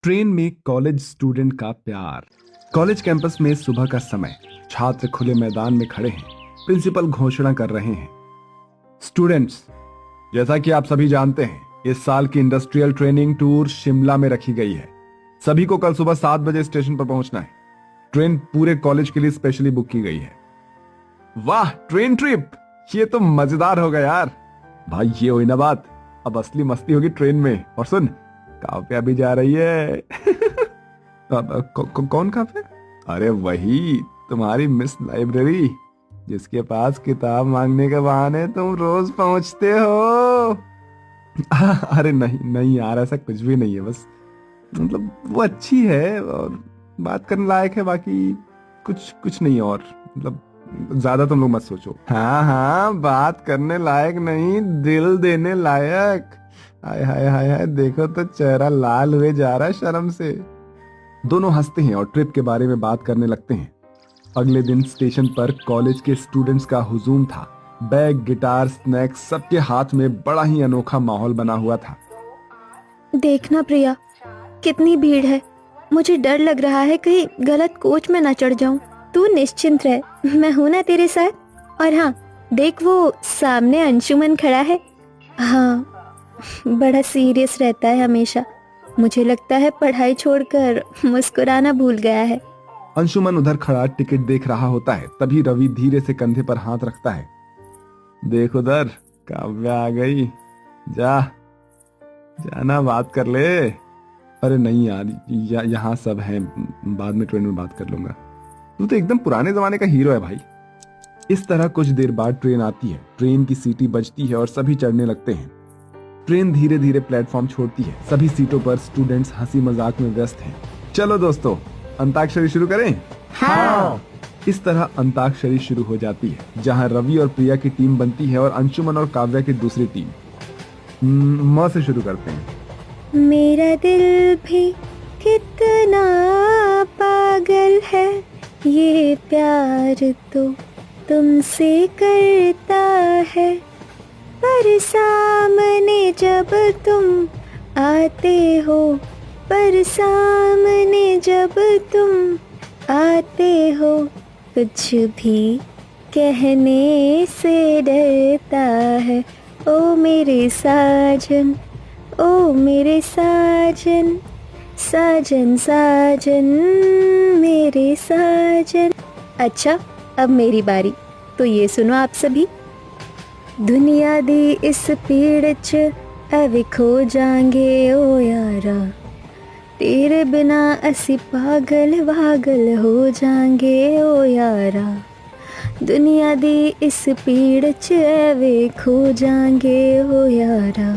Train में college student का प्यार। कॉलेज कैंपस में सुबह का समय, छात्र खुले मैदान में खड़े हैं। प्रिंसिपल घोषणा कर रहे हैं, स्टूडेंट्स, जैसा कि आप सभी जानते हैं, इस साल की इंडस्ट्रियल ट्रेनिंग टूर शिमला में रखी गई है। सभी को कल सुबह 7 बजे स्टेशन पर पहुंचना है। ट्रेन पूरे कॉलेज के लिए स्पेशली बुक की गई है। वाह, ट्रेन ट्रिप, ये तो मजेदार होगा यार। भाई ये हुई ना बात, अब असली मस्ती होगी ट्रेन में। और सुन, काव्या भी जा रही है। कौन काव्या? अरे वही, तुम्हारी मिस लाइब्रेरी, जिसके पास किताब मांगने के बहाने तुम रोज पहुंचते हो। अरे नहीं नहीं यार, ऐसा कुछ भी नहीं है। बस मतलब वो अच्छी है और बात करने लायक है, बाकी कुछ कुछ नहीं है। और मतलब ज्यादा तुम लोग मत सोचो। हाँ हाँ, बात करने लायक नहीं, दिल देने लायक। हाय हाय हाय हाय, देखो तो चेहरा लाल हुए जा रहा है शर्म से। दोनों हंसते हैं और ट्रिप के बारे में बात करने लगते हैं। अगले दिन स्टेशन पर कॉलेज के स्टूडेंट्स का हुजूम था। बैग, गिटार, स्नैक्स, सबके हाथ में बड़ा ही अनोखा माहौल बना हुआ था। देखना प्रिया, कितनी भीड़ है। मुझे डर लग रहा है कहीं गलत कोच में ना चढ़ जाऊं। तू निश्चिंत रह, मैं हूं ना तेरे साथ। और हाँ, देख वो सामने अंशुमन खड़ा है। हाँ, बड़ा सीरियस रहता है हमेशा। मुझे लगता है पढ़ाई छोड़कर मुस्कुराना भूल गया है। अंशुमन उधर खड़ा टिकट देख रहा होता है। तभी रवि धीरे से कंधे पर हाथ रखता है। देख उधर, काव्या आ गई। जा जाना, बात कर ले। अरे नहीं यार, यहाँ सब है, बाद में ट्रेन में बात कर लूंगा। तू तो एकदम पुराने जमाने का हीरो है भाई। इस तरह कुछ देर बाद ट्रेन आती है। ट्रेन की सीटी बजती है और सभी चढ़ने लगते हैं। ट्रेन धीरे धीरे प्लेटफॉर्म छोड़ती है। सभी सीटों पर स्टूडेंट्स हंसी मजाक में व्यस्त हैं। चलो दोस्तों, अंताक्षरी शुरू करें? हाँ। इस तरह अंताक्षरी शुरू हो जाती है, जहां रवि और प्रिया की टीम बनती है और अंशुमन और काव्या की दूसरी टीम। म से शुरू करते हैं। मेरा दिल भी कितना पागल है, ये प्यार तो तुमसे करता है। पर सामने जब तुम आते हो, पर सामने जब तुम आते हो, कुछ भी कहने से डरता है। ओ मेरे साजन, ओ मेरे साजन, साजन साजन, मेरे साजन। अच्छा, अब मेरी बारी, तो ये सुनो आप सभी। दुनिया दी इस पीड़ च एवे खो जाएंगे ओ यारा, तेरे बिना असी पागल वागल हो जाएंगे ओ यारा। दुनिया दी इस पीड़ च एवे खो जाएंगे ओ यारा,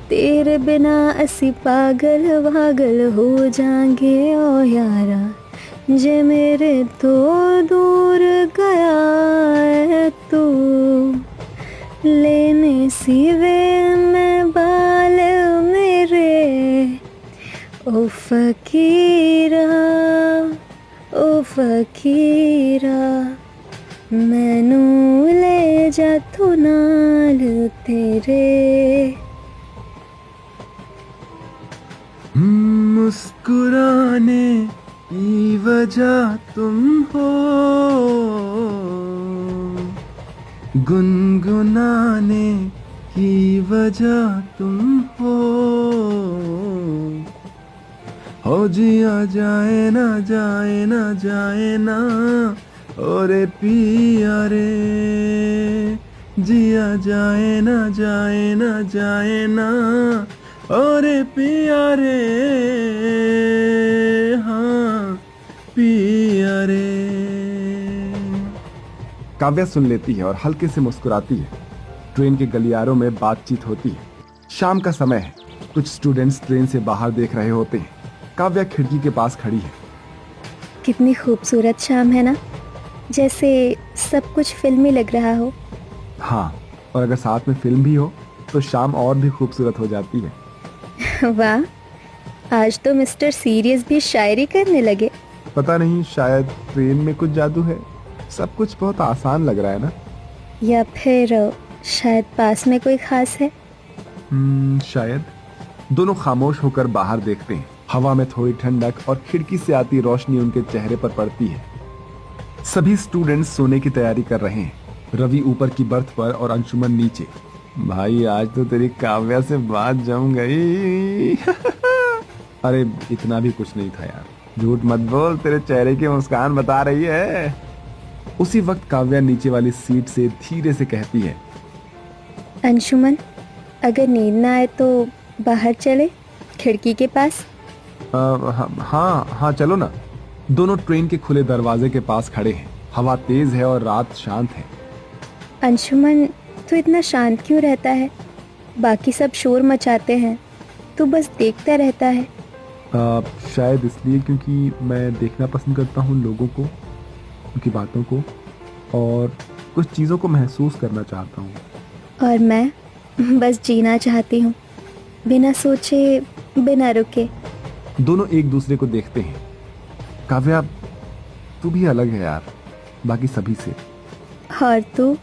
तेरे बिना असी पागल वागल हो जाएंगे ओ यारा। जे मेरे तो दूर गया है तू, लेने सिवे में बाल मेरे। ओ फकीरा, ओ फकीरा, मैनू ले जा तू नाल तेरे। मुस्कुराने की वजह तुम हो, गुनगुनाने की वजह तुम हो जिया जाए ना जाए ना जाए ना, ओरे पिया रे, जिया जाए ना जाए ना जाए ना, ओरे पिया रे, हाँ पिया रे। काव्या सुन लेती है और हल्के से मुस्कुराती है। ट्रेन के गलियारों में बातचीत होती है। शाम का समय है। कुछ स्टूडेंट्स ट्रेन से बाहर देख रहे होते हैं। काव्या खिड़की के पास खड़ी है। कितनी खूबसूरत शाम है ना, जैसे सब कुछ फिल्मी लग रहा हो। हाँ, और अगर साथ में फिल्म भी हो तो शाम और भी खूबसूरत हो जाती है। वाह, आज तो मिस्टर सीरियस भी शायरी करने लगे। पता नहीं, शायद ट्रेन में कुछ जादू है। सब कुछ बहुत आसान लग रहा है ना? या फिर शायद पास में कोई खास है। शायद। दोनों खामोश होकर बाहर देखते हैं। हवा में थोड़ी ठंडक और खिड़की से आती रोशनी उनके चेहरे पर पड़ती है। सभी स्टूडेंट्स सोने की तैयारी कर रहे हैं। रवि ऊपर की बर्थ पर और अंशुमन नीचे। भाई आज तो तेरी काव्या से बात जम गई। अरे इतना भी कुछ नहीं था यार, झूठ मत बोल, तेरे चेहरे की मुस्कान बता रही है। उसी वक्त काव्या नीचे वाली सीट से धीरे से कहती है, अंशुमन, अगर नींद ना आए तो बाहर चले, खिड़की के पास। हाँ चलो ना। दोनों ट्रेन के खुले दरवाजे के पास खड़े हैं। हवा तेज है और रात शांत है। अंशुमन, तू इतना शांत क्यों रहता है? बाकी सब शोर मचाते हैं, तू बस देखता रहता है। शायद इसलिए क्योंकि मैं देखना पसंद करता हूँ लोगों को, उनकी बातों को और कुछ चीज़ों को महसूस करना चाहता हूँ। और मैं बस जीना चाहती हूँ, बिना सोचे, बिना रुके। दोनों एक दूसरे को देखते हैं। काव्या, तू भी अलग है यार, बाकी सभी से। और तू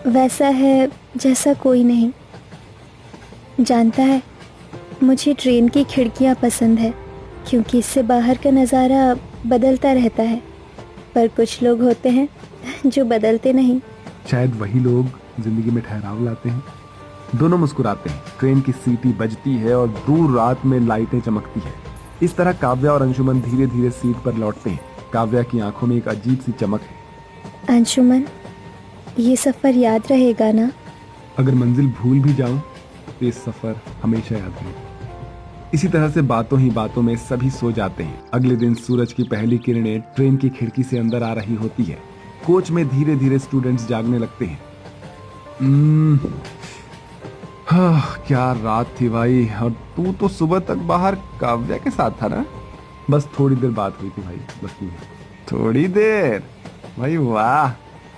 वैसा है जैसा कोई नहीं। जानता है, मुझे ट्रेन की खिड़कियाँ पसंद है क्योंकि इससे बाहर का नज़ारा बदलता रहता है। पर कुछ लोग होते हैं जो बदलते नहीं। शायद वही लोग जिंदगी में ठहराव लाते हैं। दोनों मुस्कुराते हैं। ट्रेन की सीटी बजती है और दूर रात में लाइटें चमकती है। इस तरह काव्या और अंशुमन धीरे धीरे सीट पर लौटते हैं। काव्या की आंखों में एक अजीब सी चमक है। अंशुमन, ये सफ़र याद रहेगा ना? अगर मंजिल भूल भी जाऊं तो ये सफर हमेशा याद रहेगा। इसी तरह से बातों ही बातों में सभी सो जाते हैं। अगले दिन सूरज की पहली किरणें ट्रेन की खिड़की से अंदर आ रही होती है। कोच में धीरे धीरे स्टूडेंट्स जागने लगते हैं। क्या रात थी भाई। और तू तो सुबह तक बाहर काव्या के साथ था ना? बस थोड़ी देर बात हुई थी भाई, बस थोड़ी देर। भाई वाह,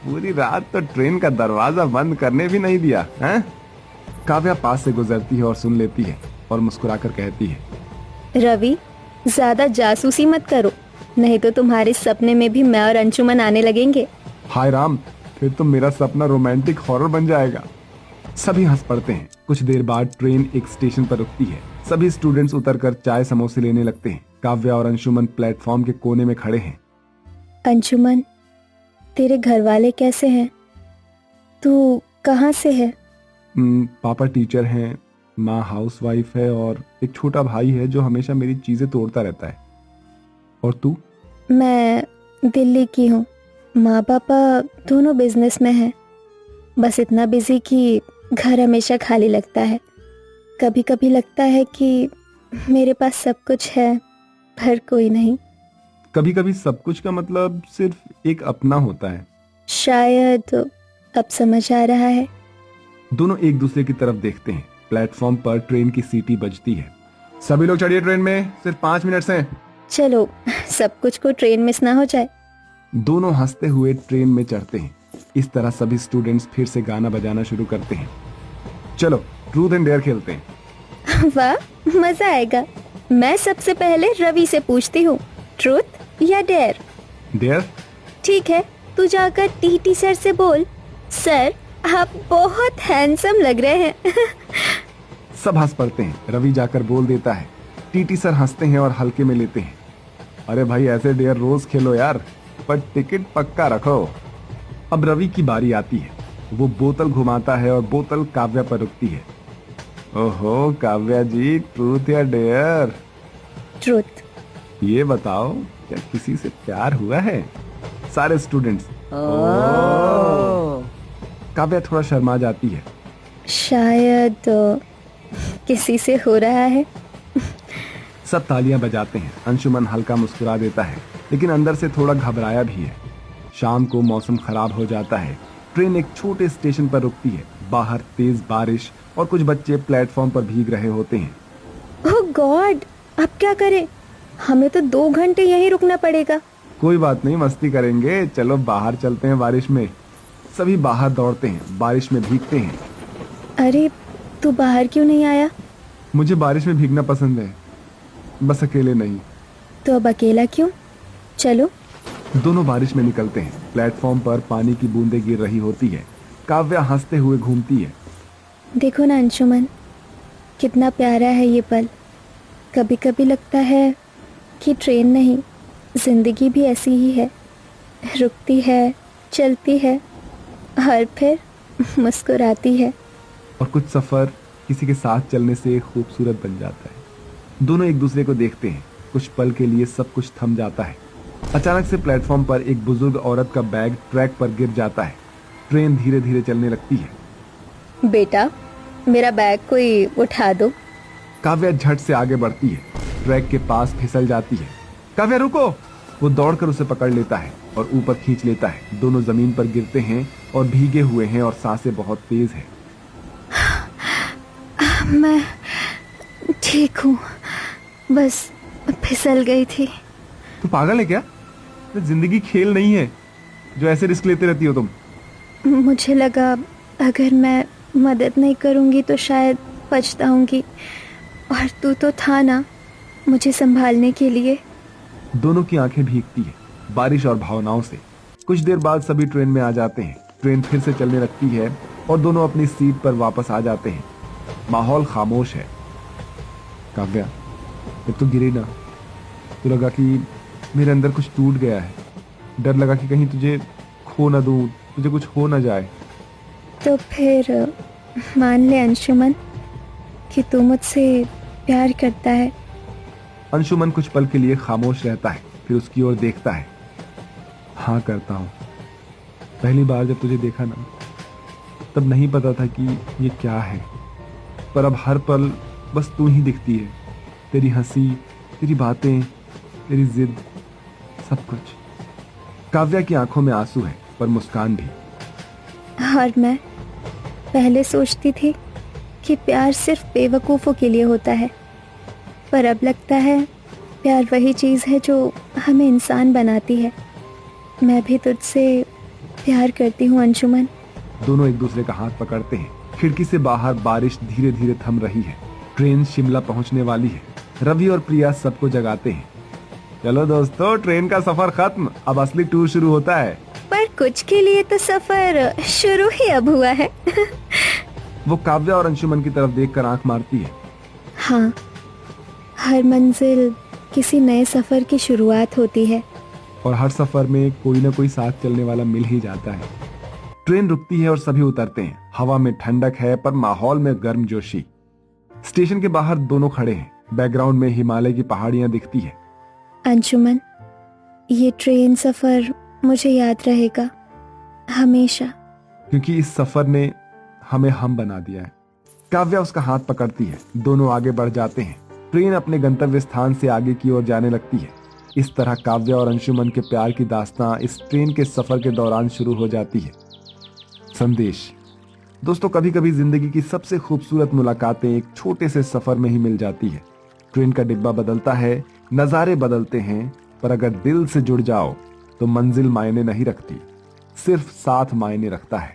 पूरी रात तो ट्रेन का दरवाजा बंद करने भी नहीं दिया है? काव्या पास से गुजरती है और सुन लेती है और मुस्कुराकर कहती है, रवि, ज्यादा जासूसी मत करो, नहीं तो तुम्हारे सपने में भी मैं और अंशुमन आने लगेंगे। हाय राम, फिर तो मेरा सपना रोमांटिक हॉरर बन जाएगा। सभी हंस पड़ते हैं। कुछ देर बाद ट्रेन एक स्टेशन पर रुकती है। सभी स्टूडेंट्स उतरकर चाय समोसे लेने लगते हैं। काव्या और अंशुमन प्लेटफॉर्म के कोने में खड़े हैं। अंशुमन, तेरे घर वाले कैसे हैं? तू कहाँ से है? पापा टीचर हैं, माँ हाउसवाइफ है और एक छोटा भाई है जो हमेशा मेरी चीजें तोड़ता रहता है। और तू? मैं दिल्ली की हूँ। माँ पापा दोनों बिजनेस में हैं। बस इतना बिजी कि घर हमेशा खाली लगता है। कभी कभी लगता है कि मेरे पास सब कुछ है पर कोई नहीं। कभी कभी सब कुछ का मतलब सिर्फ एक अपना होता है। शायद अब समझ आ रहा है। दोनों एक दूसरे की तरफ देखते हैं। प्लेटफॉर्म पर ट्रेन की सीटी बजती है। सभी लोग चढ़िए ट्रेन में, सिर्फ 5 मिनट हैं। चलो, सब कुछ को ट्रेन मिस ना हो जाए। दोनों हंसते हुए ट्रेन में चढ़ते हैं। इस तरह सभी स्टूडेंट्स फिर से गाना बजाना शुरू करते हैं। चलो ट्रूथ एंड डेयर खेलते हैं। वाह, मजा आएगा। मैं सबसे पहले रवि से पूछती हूँ, ट्रूथ या डेयर? डेयर। ठीक है, तू जाकर टीटी सर से बोल, सर आप बहुत हैंडसम लग रहे हैं। सब हंस पड़ते हैं। रवि जाकर बोल देता है। टीटी सर हंसते हैं और हल्के में लेते हैं। अरे भाई, ऐसे डेयर रोज खेलो यार, पर टिकट पक्का रखो। अब रवि की बारी आती है। वो बोतल घुमाता है और बोतल काव्या पर रुकती है। ओहो काव्या जी, ट्रूथ या डेयर? ट्रूथ। ये बताओ, क्या किसी से प्यार हुआ है? सारे स्टूडेंट्स। काव्या थोड़ा शर्मा जाती है। शायद किसी से हो रहा है। सब तालियां बजाते हैं। अंशुमन हल्का मुस्कुरा देता है, लेकिन अंदर से थोड़ा घबराया भी है। शाम को मौसम खराब हो जाता है। ट्रेन एक छोटे स्टेशन पर रुकती है। बाहर तेज बारिश और कुछ बच्चे प्लेटफॉर्म पर भीग रहे होते हैं। ओह गॉड, अब क्या करें? हमें तो 2 घंटे यहीं रुकना पड़ेगा। कोई बात नहीं, मस्ती करेंगे। चलो बाहर चलते हैं बारिश में। सभी बाहर दौड़ते हैं, बारिश में भीगते हैं। अरे, तू बाहर क्यों नहीं आया? मुझे बारिश में भीगना पसंद है, बस अकेले नहीं। तो अब अकेला क्यों? चलो। दोनों बारिश में निकलते हैं। प्लेटफॉर्म पर पानी की बूंदें गिर रही होती है। काव्या हंसते हुए घूमती है। देखो ना अंशुमन, कितना प्यारा है ये पल। कभी कभी लगता है कि ट्रेन नहीं, जिंदगी भी ऐसी ही है, रुकती है, चलती है और फिर मुस्कुराती है। और कुछ सफर किसी के साथ चलने से खूबसूरत बन जाता है। दोनों एक दूसरे को देखते हैं, कुछ पल के लिए सब कुछ थम जाता है। अचानक से प्लेटफॉर्म पर एक बुजुर्ग औरत का बैग ट्रैक पर गिर जाता है। ट्रेन धीरे धीरे चलने लगती है। बेटा, मेरा बैग कोई उठा दो। काव्या झट से आगे बढ़ती है, ट्रैक के पास फिसल जाती है। काव्या रुको! वो दौड़कर उसे पकड़ लेता है और ऊपर खींच लेता है। दोनों जमीन पर गिरते हैं और भीगे हुए हैं और सांसें बहुत तेज है। मैं ठीक हूँ, बस फिसल गई थी। तू पागल है क्या? जिंदगी खेल नहीं है जो ऐसे रिस्क लेते रहती हो तुम। मुझे लगा अगर मैं मदद नहीं करूँगी तो शायद पछताऊंगी, और तू तो था ना मुझे संभालने के लिए। दोनों की आंखें भीगती है बारिश और भावनाओं से। कुछ देर बाद सभी ट्रेन में आ जाते हैं। ट्रेन फिर से चलने लगती है और दोनों अपनी सीट पर वापस आ जाते हैं। माहौल खामोश है। काव्या, जब तू गिरी ना तो लगा कि मेरे अंदर कुछ टूट गया है। डर लगा कि कहीं तुझे खो ना दूं, तुझे कुछ हो ना जाए। तो फिर मान ले अंशुमन कि तू मुझसे प्यार करता है। अंशुमन कुछ पल के लिए खामोश रहता है, फिर उसकी ओर देखता है। हाँ, करता हूँ। पहली बार जब तुझे देखा ना तब नहीं पता था कि ये क्या है, पर अब हर पल बस तू ही दिखती है। तेरी हंसी, तेरी बातें, तेरी जिद, सब कुछ। काव्या की आंखों में आंसू है पर मुस्कान भी। और मैं पहले सोचती थी कि प्यार सिर्फ बेवकूफ़ों के लिए होता है, पर अब लगता है प्यार वही चीज़ है जो हमें इंसान बनाती है। मैं भी तुझसे प्यार करती हूँ अंशुमन। दोनों एक दूसरे का हाथ पकड़ते हैं। खिड़की से बाहर बारिश धीरे धीरे थम रही है। ट्रेन शिमला पहुंचने वाली है। रवि और प्रिया सबको जगाते हैं। चलो दोस्तों, ट्रेन का सफर खत्म, अब असली टूर शुरू होता है। पर कुछ के लिए तो सफर शुरू ही अब हुआ है। वो काव्या और अंशुमन की तरफ देखकर आंख मारती है। हाँ, हर मंजिल किसी नए सफर की शुरुआत होती है। और हर सफर में कोई ना कोई साथ चलने वाला मिल ही जाता है। ट्रेन रुकती है और सभी उतरते हैं। हवा में ठंडक है पर माहौल में गर्मजोशी। स्टेशन के बाहर दोनों खड़े हैं। बैकग्राउंड में हिमालय की पहाड़ियां दिखती है। अंशुमन, ये ट्रेन सफर मुझे याद रहेगा हमेशा, क्योंकि इस सफर ने हमें हम बना दिया है। काव्या उसका हाथ पकड़ती है। दोनों आगे बढ़ जाते हैं। ट्रेन अपने गंतव्य स्थान से आगे की ओर जाने लगती है। इस तरह काव्या और अंशुमन के प्यार की दास्तां इस ट्रेन के सफर के दौरान शुरू हो जाती है। संदेश दोस्तों, कभी कभी जिंदगी की सबसे खूबसूरत मुलाकातें एक छोटे से सफर में ही मिल जाती है। ट्रेन का डिब्बा बदलता है, नजारे बदलते हैं, पर अगर दिल से जुड़ जाओ तो मंजिल मायने नहीं रखती, सिर्फ साथ मायने रखता है।